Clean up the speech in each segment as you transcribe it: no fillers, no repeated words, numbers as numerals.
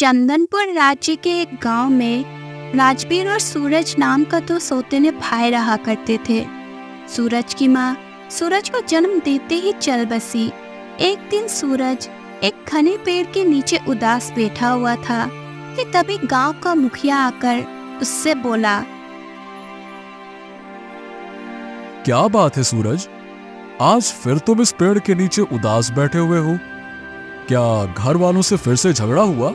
चंदनपुर राज्य के एक गांव में राजवीर और सूरज नाम का दो सौतेले भाई रहा करते थे। सूरज की माँ सूरज को जन्म देते ही चल बसी। एक दिन सूरज एक घने पेड़ के नीचे उदास बैठा हुआ था कि तभी गांव का मुखिया आकर उससे बोला, क्या बात है सूरज, आज फिर तुम इस पेड़ के नीचे उदास बैठे हुए हो? क्या घर वालों से फिर से झगड़ा हुआ?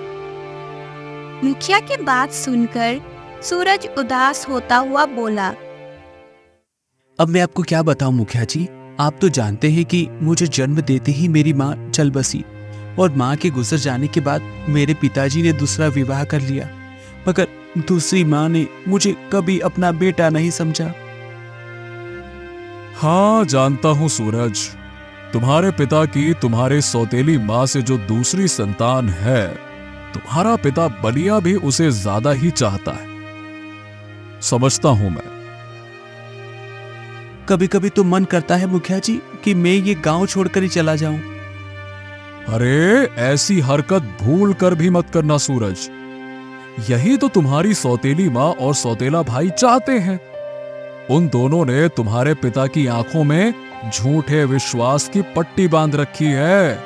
मुखिया की बात सुनकर सूरज उदास होता हुआ बोला, अब मैं आपको क्या बताऊं मुखिया जी, आप तो जानते हैं कि मुझे जन्म देते ही मेरी माँ चल बसी और माँ के गुजर जाने के बाद मेरे पिताजी ने दूसरा विवाह कर लिया, मगर दूसरी माँ ने मुझे कभी अपना बेटा नहीं समझा। हाँ जानता हूं सूरज, तुम्हारे पिता की तुम्हारे सौतेली माँ से जो दूसरी संतान है, तुम्हारा पिता बलिया भी उसे ज्यादा ही चाहता है, समझता हूं मैं। कभी कभी तो मन करता है मुखिया जी कि मैं ये गांव छोड़कर ही चला जाऊं। अरे ऐसी हरकत भूल कर भी मत करना सूरज, यही तो तुम्हारी सौतेली माँ और सौतेला भाई चाहते हैं। उन दोनों ने तुम्हारे पिता की आंखों में झूठे विश्वास की पट्टी बांध रखी है,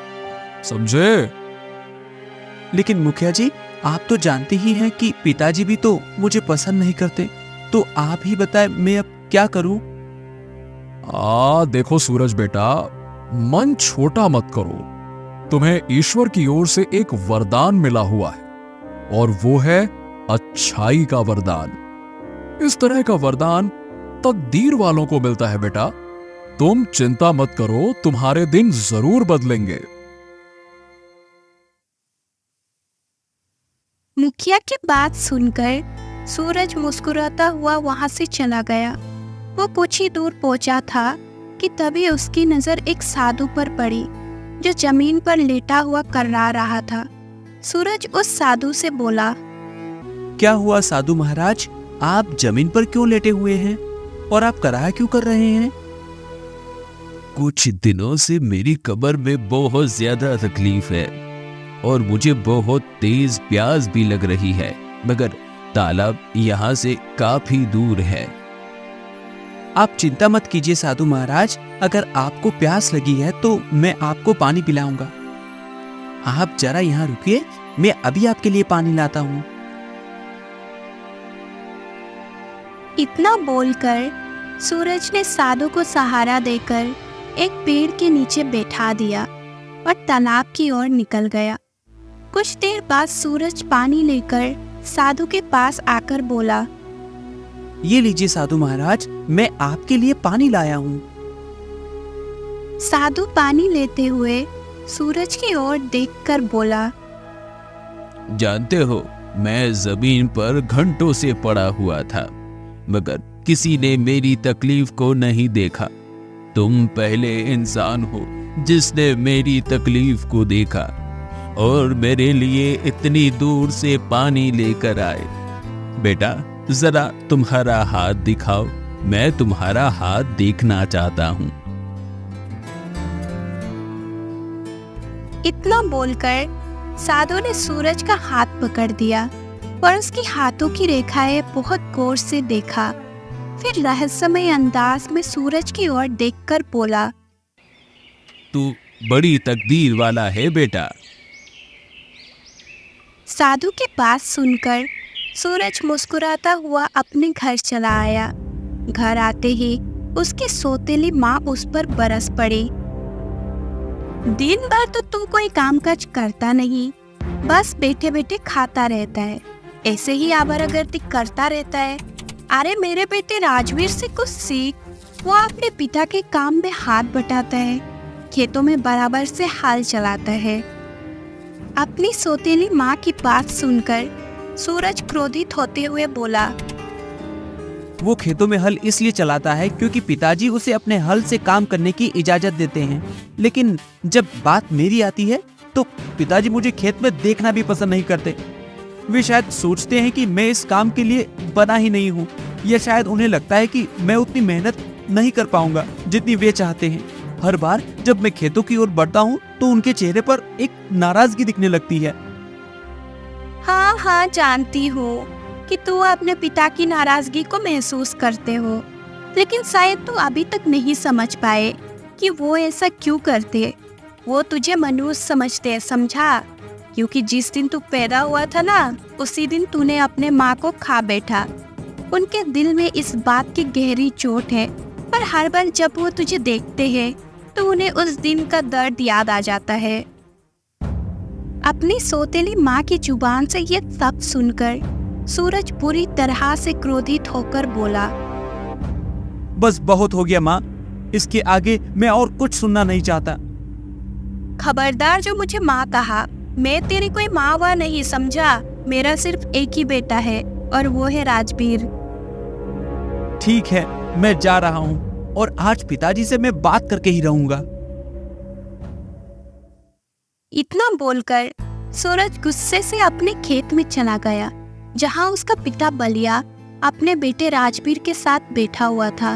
समझे? लेकिन मुखिया जी, आप तो जानते ही हैं कि पिताजी भी तो मुझे पसंद नहीं करते, तो आप ही बताएं मैं अब क्या करूं? देखो सूरज बेटा, मन छोटा मत करो। तुम्हें ईश्वर की ओर से एक वरदान मिला हुआ है और वो है अच्छाई का वरदान। इस तरह का वरदान तकदीर वालों को मिलता है बेटा। तुम चिंता मत करो, तुम्हारे दिन जरूर बदलेंगे। मुखिया की बात सुनकर सूरज मुस्कुराता हुआ वहां से चला गया। वो कुछ ही दूर पहुंचा था कि तभी उसकी नजर एक साधु पर पड़ी जो जमीन पर लेटा हुआ कर्रा रहा था। सूरज उस साधु से बोला, क्या हुआ साधु महाराज, आप जमीन पर क्यों लेटे हुए हैं और आप कराह क्यों कर रहे हैं? कुछ दिनों से मेरी कमर में बहुत ज्यादा तकलीफ है और मुझे बहुत तेज प्यास भी लग रही है, मगर तालाब यहाँ से काफी दूर है। आप चिंता मत कीजिए साधु महाराज, अगर आपको प्यास लगी है तो मैं आपको पानी पिलाऊंगा। आप जरा यहाँ रुकिए, मैं अभी आपके लिए पानी लाता हूँ। इतना बोलकर सूरज ने साधु को सहारा देकर एक पेड़ के नीचे बैठा दिया और तालाब की ओर निकल गया। कुछ देर बाद सूरज पानी लेकर साधु के पास आकर बोला, ये लीजिए साधु महाराज, मैं आपके लिए पानी लाया हूँ। साधु पानी लेते हुए सूरज की ओर देखकर बोला, जानते हो, मैं जमीन पर घंटों से पड़ा हुआ था, मगर किसी ने मेरी तकलीफ को नहीं देखा। तुम पहले इंसान हो जिसने मेरी तकलीफ को देखा और मेरे लिए इतनी दूर से पानी लेकर आए। बेटा जरा तुम्हारा हाथ दिखाओ, मैं तुम्हारा हाथ देखना चाहता हूँ। इतना बोलकर साधु ने सूरज का हाथ पकड़ दिया और उसकी हाथों की रेखाएं बहुत गौर से देखा। फिर रहस्यमय अंदाज में सूरज की ओर देखकर बोला, तू बड़ी तकदीर वाला है बेटा। साधु की बात सुनकर सूरज मुस्कुराता हुआ अपने घर चला आया। घर आते ही उसकी सौतेली माँ उस पर बरस पड़ी। दिन भर तो तू कोई कामकाज करता नहीं, बस बैठे बैठे खाता रहता है, ऐसे ही आवारागर्दी करता रहता है। अरे मेरे बेटे राजवीर से कुछ सीख, वो अपने पिता के काम में हाथ बटाता है, खेतों में बराबर से हाल चलाता है। अपनी सौतेली माँ की बात सुनकर सूरज क्रोधित होते हुए बोला, वो खेतों में हल इसलिए चलाता है क्योंकि पिताजी उसे अपने हल से काम करने की इजाजत देते हैं, लेकिन जब बात मेरी आती है तो पिताजी मुझे खेत में देखना भी पसंद नहीं करते। वे शायद सोचते हैं कि मैं इस काम के लिए बना ही नहीं हूँ, या शायद उन्हें लगता है कि मैं उतनी मेहनत नहीं कर पाऊंगा जितनी वे चाहते हैं। हर बार जब मैं खेतों की ओर बढ़ता हूँ तो उनके चेहरे पर एक नाराजगी दिखने लगती है। हाँ हाँ, जानती हूँ कि तू अपने पिता की नाराजगी को महसूस करते हो, लेकिन शायद तू अभी तक नहीं समझ पाए कि वो ऐसा क्यों करते। वो तुझे मनुष्य समझते हैं, समझा? क्योंकि जिस दिन तू पैदा हुआ था ना, उसी दिन तूने अपने माँ को खा बैठा। उनके दिल में इस बात की गहरी चोट है, पर हर बार जब वो तुझे देखते हैं तो उन्हें उस दिन का दर्द याद आ जाता है। अपनी सौतेली माँ की जुबान से ये सब सुनकर सूरज पूरी तरह से क्रोधित होकर बोला, बस बहुत हो गया माँ, इसके आगे मैं और कुछ सुनना नहीं चाहता। खबरदार जो मुझे माँ कहा। मैं तेरी कोई माँ वा नहीं, समझा? मेरा सिर्फ एक ही बेटा है और वो है राजवीर। ठीक है, मैं जा रहा हूँ और आज पिताजी से मैं बात करके ही रहूंगा। इतना बोलकर सूरज गुस्से से अपने खेत में चला गया, जहाँ उसका पिता बलिया अपने बेटे राजवीर के साथ बैठा हुआ था।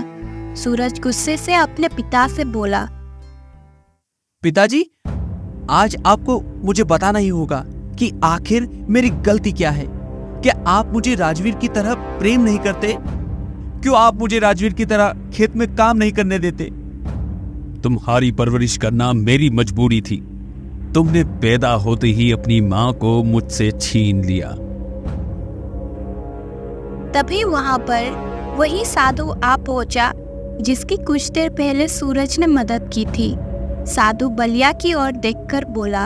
सूरज गुस्से से अपने पिता से बोला, पिताजी, आज आपको मुझे बताना ही होगा कि आखिर मेरी गलती क्या है। क्या आप मुझे राजवीर की तरह प्रेम नहीं करते? क्यों आप मुझे राजवीर की तरह खेत में काम नहीं करने देते? तुम्हारी परवरिश करना मेरी मजबूरी थी। तुमने पैदा होते ही अपनी माँ को मुझसे छीन लिया। तभी वहां पर वही साधु आ पहुंचा जिसकी कुछ देर पहले सूरज ने मदद की थी। साधु बलिया की ओर देखकर बोला,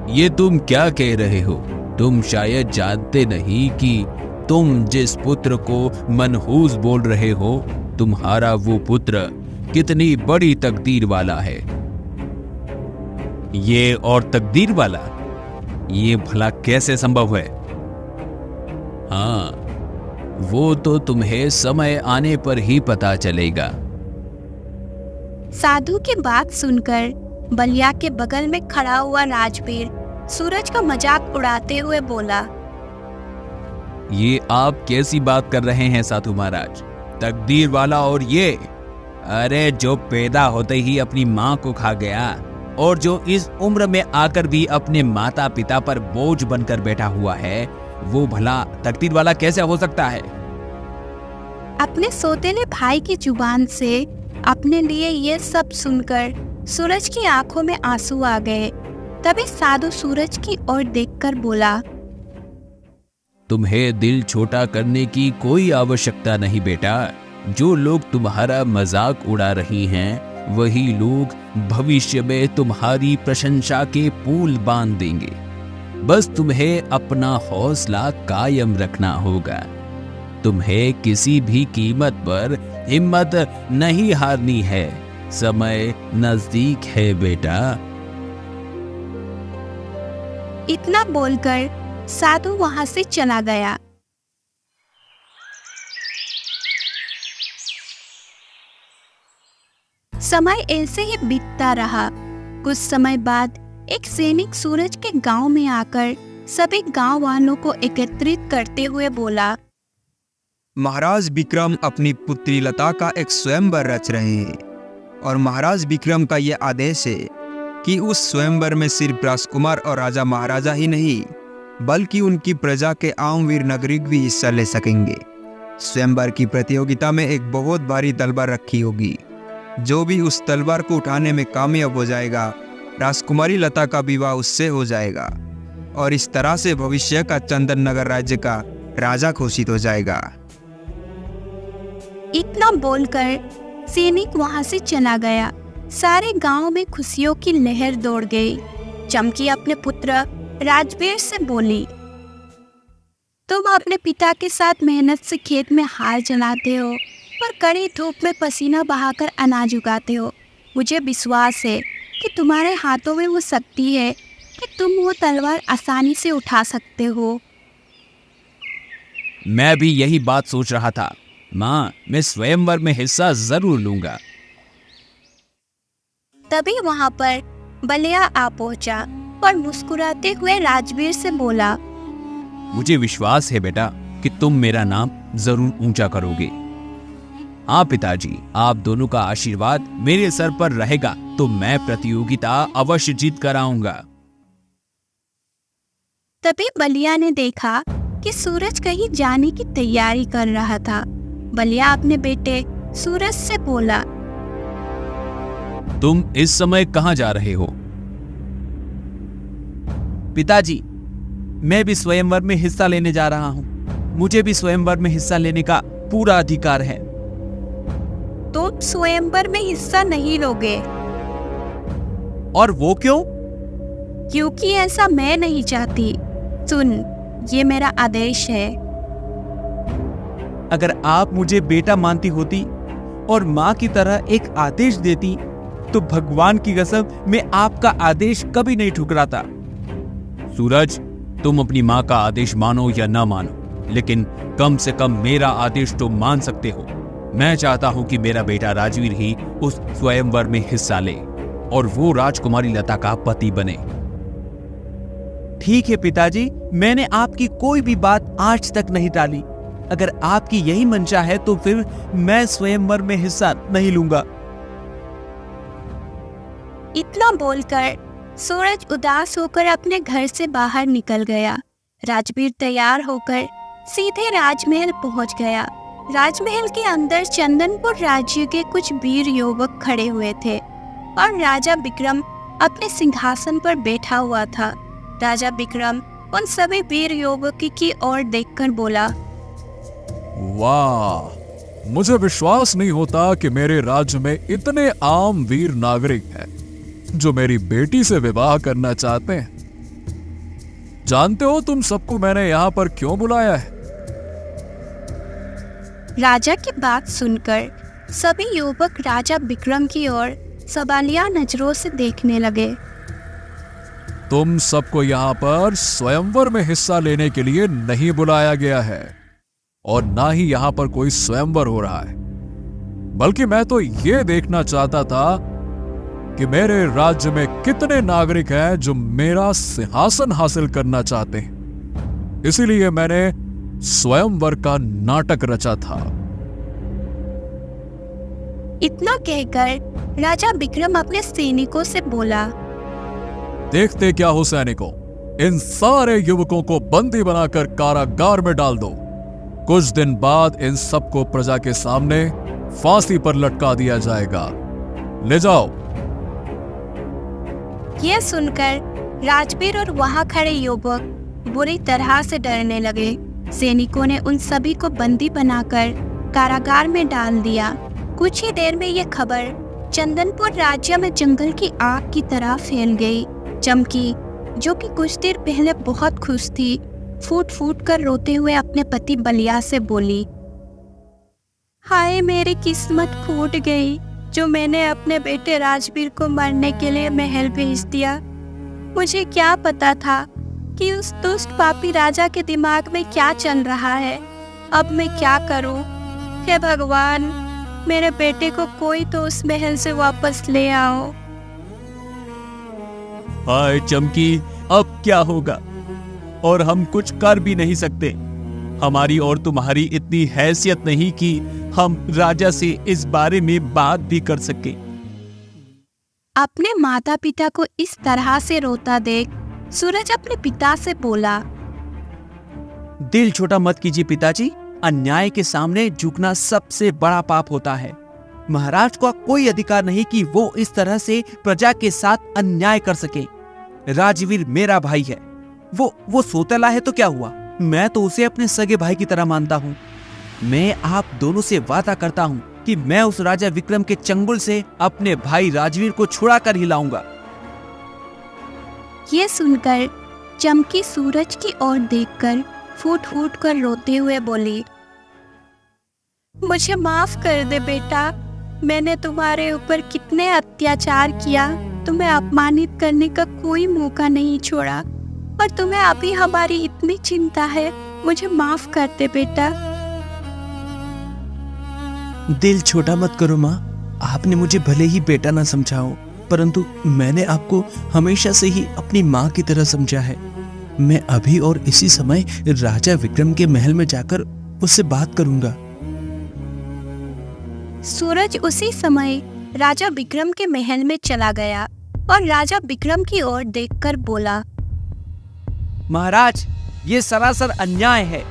ये तुम क्या कह रहे हो? तुम शायद जानते नहीं कि तुम जिस पुत्र को मनहूस बोल रहे हो, तुम्हारा वो पुत्र कितनी बड़ी तकदीर वाला है। ये और तकदीर वाला, ये भला कैसे संभव है? हाँ, वो तो तुम्हें समय आने पर ही पता चलेगा। साधु की बात सुनकर बलिया के बगल में खड़ा हुआ राजवीर सूरज का मजाक उड़ाते हुए बोला, ये आप कैसी बात कर रहे हैं साधु महाराज? तकदीर वाला और ये? अरे जो पैदा होते ही अपनी माँ को खा गया और जो इस उम्र में आकर भी अपने माता पिता पर बोझ बनकर बैठा हुआ है, वो भला तकदीर वाला कैसे हो सकता है? अपने सौतेले भाई की जुबान से अपने लिए ये सब सुनकर सूरज की आंखों में आंसू आ गए। तभी साधु सूरज की ओर देखकर बोला, तुम्हें दिल छोटा करने की कोई आवश्यकता नहीं बेटा। जो लोग तुम्हारा मजाक उड़ा रही हैं, वही लोग भविष्य में तुम्हारी प्रशंसा के पुल बांध देंगे। बस तुम्हें अपना हौसला कायम रखना होगा। तुम्हें किसी भी कीमत पर हिम्मत नहीं हारनी है। समय नजदीक है बेटा। इतना बोलकर साधु वहां से चला गया। समय ऐसे ही बीतता रहा। कुछ समय बाद एक सैनिक सूरज के गांव में आकर सभी गांव वालों को एकत्रित करते हुए बोला, महाराज विक्रम अपनी पुत्री लता का एक स्वयंवर रच रहे हैं और महाराज विक्रम का यह आदेश है कि उस स्वयंवर में सिर्फ राजकुमार और राजा महाराजा ही नहीं, बल्कि उनकी प्रजा के आम वीर नागरिक भी हिस्सा ले सकेंगे। स्वयंवर की प्रतियोगिता में एक बहुत भारी तलवार रखी होगी। जो भी उस तलवार को उठाने में कामयाब हो जाएगा, राजकुमारी लता का विवाह उससे हो जाएगा और इस तरह से भविष्य का चंदन नगर राज्य का राजा घोषित हो जाएगा। इतना बोलकर सैनिक वहां से चला गया। सारे गांव में खुशियों की लहर दौड़ गई। चमकी अपने पुत्र राजवीर से बोली, तुम अपने पिता के साथ मेहनत से खेत में हाल चलाते हो और कड़ी धूप में पसीना बहाकर अनाज उगाते हो। मुझे विश्वास है कि तुम्हारे हाथों में वो शक्ति है कि तुम वो तलवार आसानी से उठा सकते हो। मैं भी यही बात सोच रहा था। माँ, मैं स्वयंवर में हिस्सा जरूर लूंगा। तभी वहां पर बलिया आ पहुंचा और मुस्कुराते हुए राजवीर से बोला, मुझे विश्वास है बेटा कि तुम मेरा नाम जरूर ऊंचा करोगे। हाँ पिताजी, आप दोनों का आशीर्वाद मेरे सर पर रहेगा तो मैं प्रतियोगिता अवश्य जीत कर आऊंगा। तभी बलिया ने देखा कि सूरज कहीं जाने की तैयारी कर रहा था। बलिया अपने बेटे सूरज से बोला, तुम इस समय कहाँ जा रहे हो? पिताजी, मैं भी स्वयंवर में हिस्सा लेने जा रहा हूँ। मुझे भी स्वयंवर में हिस्सा लेने का पूरा अधिकार है। तुम स्वयंवर में हिस्सा नहीं लोगे। और वो क्यों? क्योंकि ऐसा मैं नहीं चाहती। सुन, ये मेरा आदेश है। अगर आप मुझे बेटा मानती होती और माँ की तरह एक आदेश देती तो भगवान की कसम मैं आपका आदेश कभी नहीं ठुकराता। सूरज, तुम अपनी माँ का आदेश मानो या ना मानो, लेकिन कम से कम मेरा आदेश तो मान सकते हो। मैं चाहता हूं कि मेरा बेटा राजवीर ही उस स्वयंवर में हिस्सा ले और वो राजकुमारी लता का पति बने। ठीक है पिताजी, मैंने आपकी कोई भी बात आज तक नहीं टाली। अगर आपकी यही मंशा है तो फिर मैं स्वयंवर में हिस्सा नहीं लूंगा। इतना बोलकर सूरज उदास होकर अपने घर से बाहर निकल गया। राजवीर तैयार होकर सीधे राजमहल पहुंच गया। राजमहल के अंदर चंदनपुर राज्य के कुछ वीर युवक खड़े हुए थे और राजा विक्रम अपने सिंहासन पर बैठा हुआ था। राजा विक्रम उन सभी वीर युवकों की ओर देखकर बोला, वाह, मुझे विश्वास नहीं होता कि मेरे राज्य में इतने आम वीर नागरिक हैं जो मेरी बेटी से विवाह करना चाहते हैं। जानते हो तुम सबको मैंने यहाँ पर क्यों बुलाया है? राजा की बात सुनकर सभी युवक राजा विक्रम की ओर सवालिया नजरों से देखने लगे। तुम सबको यहाँ पर स्वयंवर में हिस्सा लेने के लिए नहीं बुलाया गया है और ना ही यहाँ पर कोई स्वयंवर हो रहा है, बल्कि मैं तो ये देखना चाहता था कि मेरे राज्य में कितने नागरिक हैं जो मेरा सिंहासन हासिल करना चाहते हैं। इसीलिए मैंने स्वयंवर का नाटक रचा था। इतना कहकर राजा विक्रम अपने सैनिकों से बोला, देखते क्या हो सैनिकों, इन सारे युवकों को बंदी बनाकर कारागार में डाल दो। कुछ दिन बाद इन सबको प्रजा के सामने फांसी पर लटका दिया जाएगा। ले जाओ। यह सुनकर राजवीर और वहां खड़े युवक बुरी तरह से डरने लगे। सैनिकों ने उन सभी को बंदी बनाकर कारागार में डाल दिया। कुछ ही देर में यह खबर चंदनपुर राज्य में जंगल की आग की तरह फैल गई। चमकी, जो कि कुछ देर पहले बहुत खुश थी, फूट फूट कर रोते हुए अपने पति बलिया से बोली, हाय मेरी किस्मत फूट गई जो मैंने अपने बेटे राजवीर को मारने के लिए महल भेज दिया। मुझे क्या पता था कि उस दुष्ट पापी राजा के दिमाग में क्या चल रहा है। अब मैं क्या करूं? हे भगवान, मेरे बेटे को कोई तो उस महल से वापस ले आओ। हाय चमकी, अब क्या होगा? और हम कुछ कर भी नहीं सकते। हमारी और तुम्हारी इतनी हैसियत नहीं कि हम राजा से इस बारे में बात भी कर सके। अपने माता पिता को इस तरह से रोता देख सूरज अपने पिता से बोला, दिल छोटा मत कीजिए पिताजी। अन्याय के सामने झुकना सबसे बड़ा पाप होता है। महाराज का कोई अधिकार नहीं कि वो इस तरह से प्रजा के साथ अन्याय कर सके। राजवीर मेरा भाई है। वो सोतेला है तो क्या हुआ? मैं तो उसे अपने सगे भाई की तरह मानता हूँ। मैं आप दोनों से वादा करता हूँ कि मैं उस राजा विक्रम के चंगुल से अपने भाई राजवीर को छुड़ा कर ही लाऊंगा। ये सुनकर चमकी सूरज की ओर देखकर फूट फूट कर रोते हुए बोली, मुझे माफ कर दे बेटा। मैंने तुम्हारे ऊपर कितने अत्याचार किया, तुम्हें अपमानित करने का कोई मौका नहीं छोड़ा, पर तुम्हें अभी हमारी इतनी चिंता है। मुझे माफ कर दे बेटा। दिल छोटा मत करो माँ। आपने मुझे भले ही बेटा ना समझा हो, परंतु मैंने आपको हमेशा से ही अपनी माँ की तरह समझा है। मैं अभी और इसी समय राजा विक्रम के महल में जाकर उससे बात करूंगा। सूरज उसी समय राजा विक्रम के महल में चला गया और राजा विक्रम की ओर देखकर बोला, महाराज, ये सरासर अन्याय है।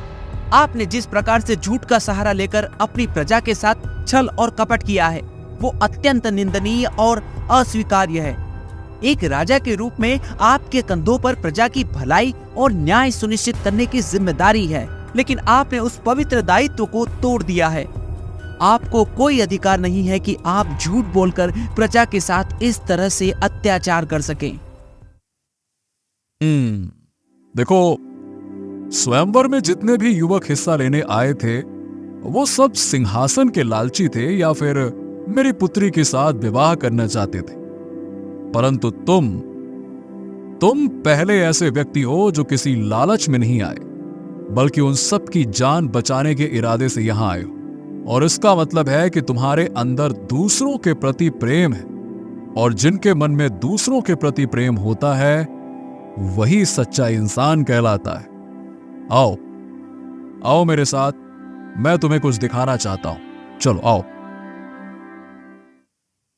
आपने जिस प्रकार से झूठ का सहारा लेकर अपनी प्रजा के साथ छल और कपट किया है, वो अत्यंत निंदनीय और अस्वीकार्य है। एक राजा के रूप में आपके कंधों पर प्रजा की भलाई और न्याय सुनिश्चित करने की जिम्मेदारी है, लेकिन आपने उस पवित्र दायित्व को तोड़ दिया है। आपको कोई अधिकार नहीं है कि आप झूठ बोलकर प्रजा के साथ इस तरह से अत्याचार कर सकें। देखो, स्वयंवर में जितने भी युवक हिस्सा लेने आए थे, वो सब सिंहासन के लालची थे या फिर मेरी पुत्री के साथ विवाह करना चाहते थे। परंतु तुम पहले ऐसे व्यक्ति हो जो किसी लालच में नहीं आए, बल्कि उन सब की जान बचाने के इरादे से यहां आए हो। और इसका मतलब है कि तुम्हारे अंदर दूसरों के प्रति प्रेम है, और जिनके मन में दूसरों के प्रति प्रेम होता है, वही सच्चा इंसान कहलाता है। आओ आओ मेरे साथ, मैं तुम्हें कुछ दिखाना चाहता हूं। चलो आओ।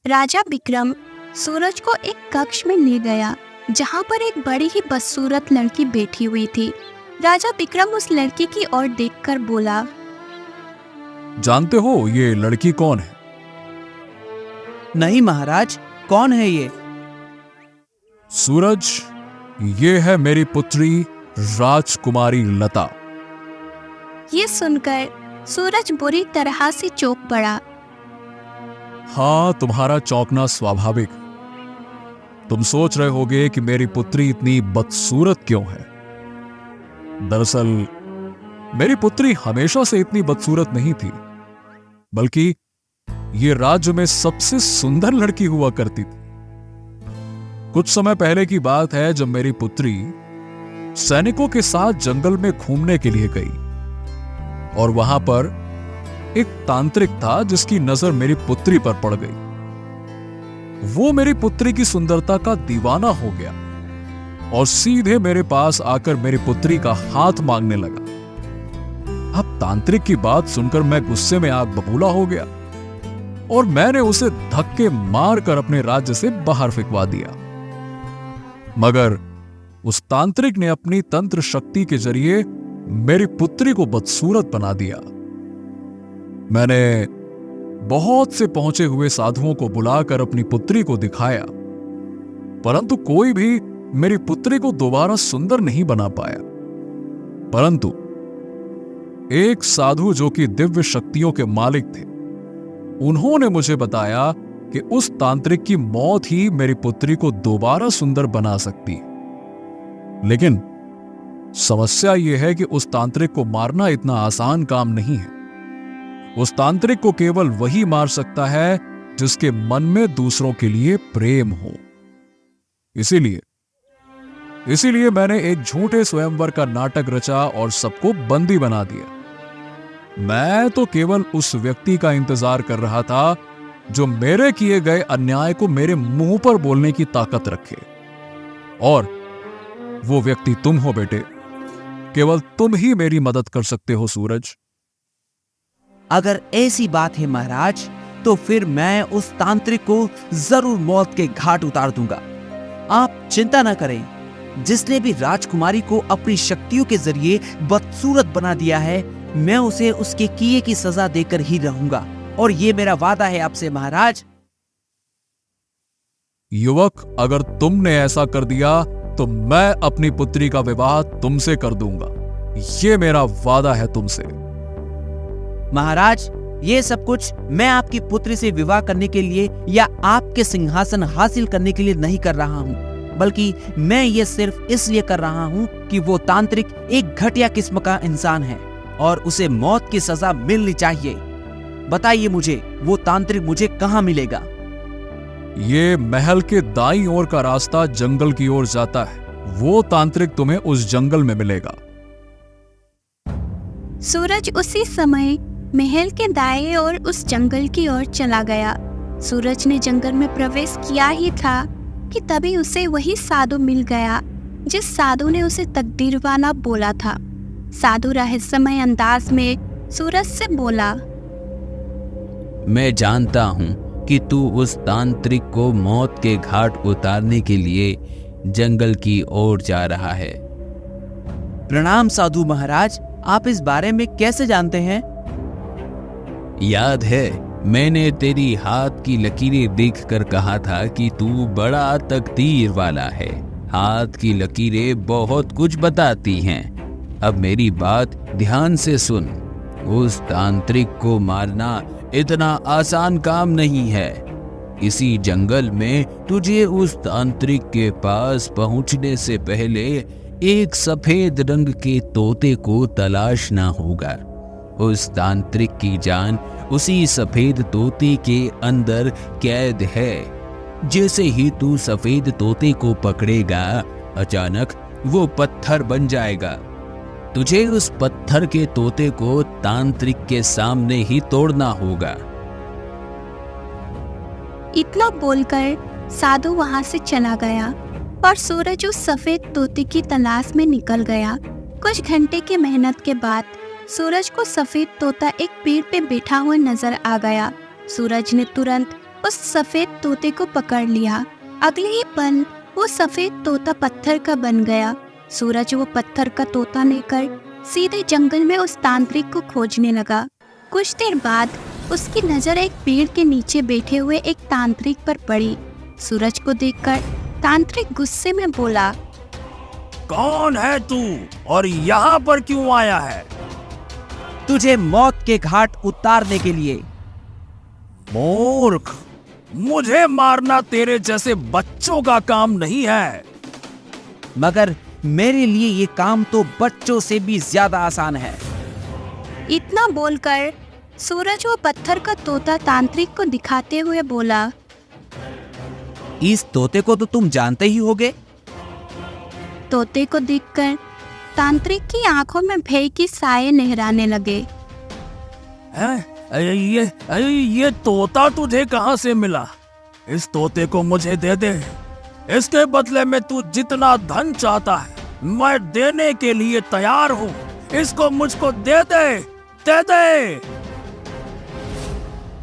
राजा विक्रम सूरज को एक कक्ष में ले गया, जहां पर एक बड़ी ही बदसूरत लड़की बैठी हुई थी। राजा विक्रम उस लड़की की ओर देखकर बोला, जानते हो ये लड़की कौन है? नहीं महाराज, कौन है ये? सूरज, ये है मेरी पुत्री राजकुमारी लता। ये सुनकर सूरज बुरी तरह से चौंक पड़ा। हाँ, तुम्हारा चौंकना स्वाभाविक है। तुम सोच रहे होगे कि मेरी पुत्री इतनी बदसूरत क्यों है। दरअसल मेरी पुत्री हमेशा से इतनी बदसूरत नहीं थी, बल्कि ये राज्य में सबसे सुंदर लड़की हुआ करती थी। कुछ समय पहले की बात है, जब मेरी पुत्री सैनिकों के साथ जंगल में घूमने के लिए गई, और वहां पर एक तांत्रिक था जिसकी नजर मेरी पुत्री पर पड़ गई। वो मेरी पुत्री की सुंदरता का दीवाना हो गया और सीधे मेरे पास आकर मेरी पुत्री का हाथ मांगने लगा। अब तांत्रिक की बात सुनकर मैं गुस्से में आग बबूला हो गया और मैंने उसे धक्के मारकर अपने राज्य से बाहर फेंकवा दिया। मगर उस तांत्रिक ने अपनी तंत्र शक्ति के जरिए मेरी पुत्री को बदसूरत बना दिया। मैंने बहुत से पहुंचे हुए साधुओं को बुलाकर अपनी पुत्री को दिखाया, परंतु कोई भी मेरी पुत्री को दोबारा सुंदर नहीं बना पाया। परंतु एक साधु जो कि दिव्य शक्तियों के मालिक थे, उन्होंने मुझे बताया कि उस तांत्रिक की मौत ही मेरी पुत्री को दोबारा सुंदर बना सकती है। लेकिन समस्या यह है कि उस तांत्रिक को मारना इतना आसान काम नहीं है। उस तांत्रिक को केवल वही मार सकता है जिसके मन में दूसरों के लिए प्रेम हो। इसीलिए मैंने एक झूठे स्वयंवर का नाटक रचा और सबको बंदी बना दिया। मैं तो केवल उस व्यक्ति का इंतजार कर रहा था जो मेरे किए गए अन्याय को मेरे मुंह पर बोलने की ताकत रखे, और वो व्यक्ति तुम हो बेटे। केवल तुम ही मेरी मदद कर सकते हो सूरज। अगर ऐसी बात है महाराज, तो फिर मैं उस तांत्रिक को जरूर मौत के घाट उतार दूंगा। आप चिंता न करें, जिसने भी राजकुमारी को अपनी शक्तियों के जरिए बदसूरत बना दिया है, मैं उसे उसके किए की सजा देकर ही रहूंगा, और ये मेरा वादा है आपसे महाराज। युवक, अगर तुमने ऐसा कर दिया तो मैं अपनी पुत्री का विवाह तुमसे कर दूंगा। ये मेरा वादा है तुमसे। महाराज, ये सब कुछ मैं आपकी पुत्री से विवाह करने के लिए या आपके सिंहासन हासिल करने के लिए नहीं कर रहा हूँ, बल्कि मैं ये सिर्फ इसलिए कर रहा हूँ कि वो तांत्रिक एक घटिया किस्म का इंसान है और उसे मौत की सजा मिलनी चाहिए। बताइए मुझे, वो तांत्रिक मुझे कहाँ मिलेगा? ये महल के दाईं ओर का रास्ता जंगल की ओर जाता है। वो तांत्रिक तुम्हें उस जंगल में मिलेगा। सूरज उसी समय महल के दाएं ओर उस जंगल की ओर चला गया। सूरज ने जंगल में प्रवेश किया ही था कि तभी उसे वही साधु मिल गया जिस साधु ने उसे तकदीरवाना बोला था। साधु रहस्यमय अंदाज में सूरज से बोला, मैं जानता हूं कि तू उस तांत्रिक को मौत के घाट उतारने के लिए जंगल की ओर जा रहा है। प्रणाम साधु महाराज, आप इस बारे में कैसे जानते हैं? याद है, मैंने तेरी हाथ की लकीरें देखकर कहा था कि तू बड़ा तकदीर वाला है। हाथ की लकीरें बहुत कुछ बताती हैं। अब मेरी बात ध्यान से सुन। उस तांत्रिक को मारना इतना आसान काम नहीं है। इसी जंगल में तुझे उस तांत्रिक के पास पहुंचने से पहले एक सफेद रंग के तोते को तलाशना होगा। उस तांत्रिक की जान उसी सफेद तोते के अंदर कैद है। जैसे ही तू सफेद तोते को पकड़ेगा, अचानक वो पत्थर बन जाएगा। तुझे उस पत्थर के तोते को तांत्रिक के सामने ही तोड़ना होगा। इतना बोलकर साधु वहां से चला गया और सूरज उस सफेद तोते की तलाश में निकल गया। कुछ घंटे की मेहनत के बाद सूरज को सफेद तोता एक पेड़ पे बैठा हुआ नजर आ गया। सूरज ने तुरंत उस सफेद तोते को पकड़ लिया। अगले ही पल वो सफेद तोता पत्थर का बन गया। सूरज वो पत्थर का तोता लेकर सीधे जंगल में उस तांत्रिक को खोजने लगा। कुछ देर बाद उसकी नजर एक पेड़ के नीचे बैठे हुए एक तांत्रिक पर पड़ी। सूरज को देखकर तांत्रिक गुस्से में बोला, कौन है तू और यहाँ पर क्यों आया है? तुझे मौत के घाट उतारने के लिए। मूर्ख, मुझे मारना तेरे जैसे बच्चों का काम नहीं है। मगर मेरे लिए ये काम तो बच्चों से भी ज्यादा आसान है। इतना बोलकर सूरज वो पत्थर का तोता तांत्रिक को दिखाते हुए बोला, इस तोते को तो तुम जानते ही होगे। तोते को देखकर तांत्रिक की आंखों में भय की साए लहराने लगे। ये तोता तुझे कहाँ से मिला? इस तोते को मुझे दे दे। इसके बदले में तू जितना धन चाहता है मैं देने के लिए तैयार हूँ। इसको मुझको दे दे, दे दे।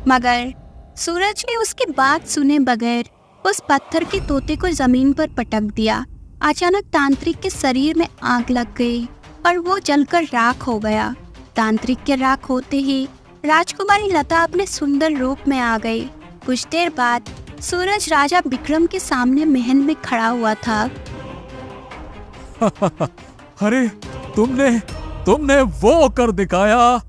मगर सूरज ने उसकी बात सुने बगैर उस पत्थर के तोते को जमीन पर पटक दिया। अचानक तांत्रिक के शरीर में आग लग गई और वो जलकर राख हो गया। तांत्रिक के राख होते ही राजकुमारी लता अपने सुंदर रूप में आ गई। कुछ देर बाद सूरज राजा विक्रम के सामने महल में खड़ा हुआ था। अरे तुमने वो कर दिखाया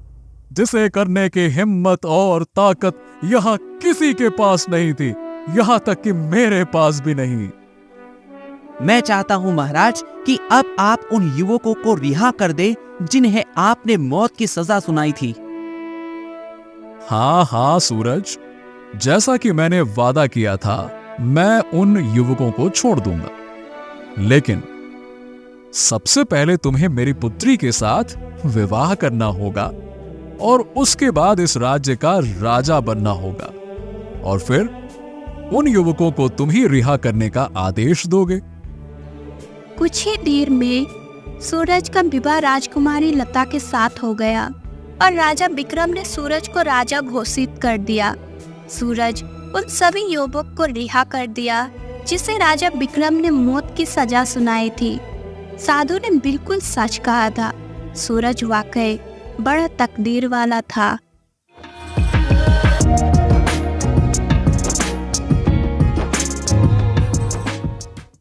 जिसे करने की हिम्मत और ताकत यहाँ किसी के पास नहीं थी, यहाँ तक कि मेरे पास भी नहीं। मैं चाहता हूँ महाराज कि अब आप उन युवकों को रिहा कर दे जिन्हें आपने मौत की सजा सुनाई थी। हाँ सूरज, जैसा कि मैंने वादा किया था मैं उन युवकों को छोड़ दूंगा, लेकिन सबसे पहले तुम्हें मेरी पुत्री के साथ विवाह करना होगा और उसके बाद इस राज्य का राजा बनना होगा और फिर उन युवकों को तुम ही रिहा करने का आदेश दोगे। कुछ ही देर में सूरज का विवाह राजकुमारी लता के साथ हो गया और राजा विक्रम ने सूरज को राजा घोषित कर दिया। सूरज उन सभी युवक को रिहा कर दिया जिसे राजा विक्रम ने मौत की सजा सुनाई थी। साधु ने बिल्कुल सच कहा था। सूरज वाकई बड़ा तकदीर वाला था।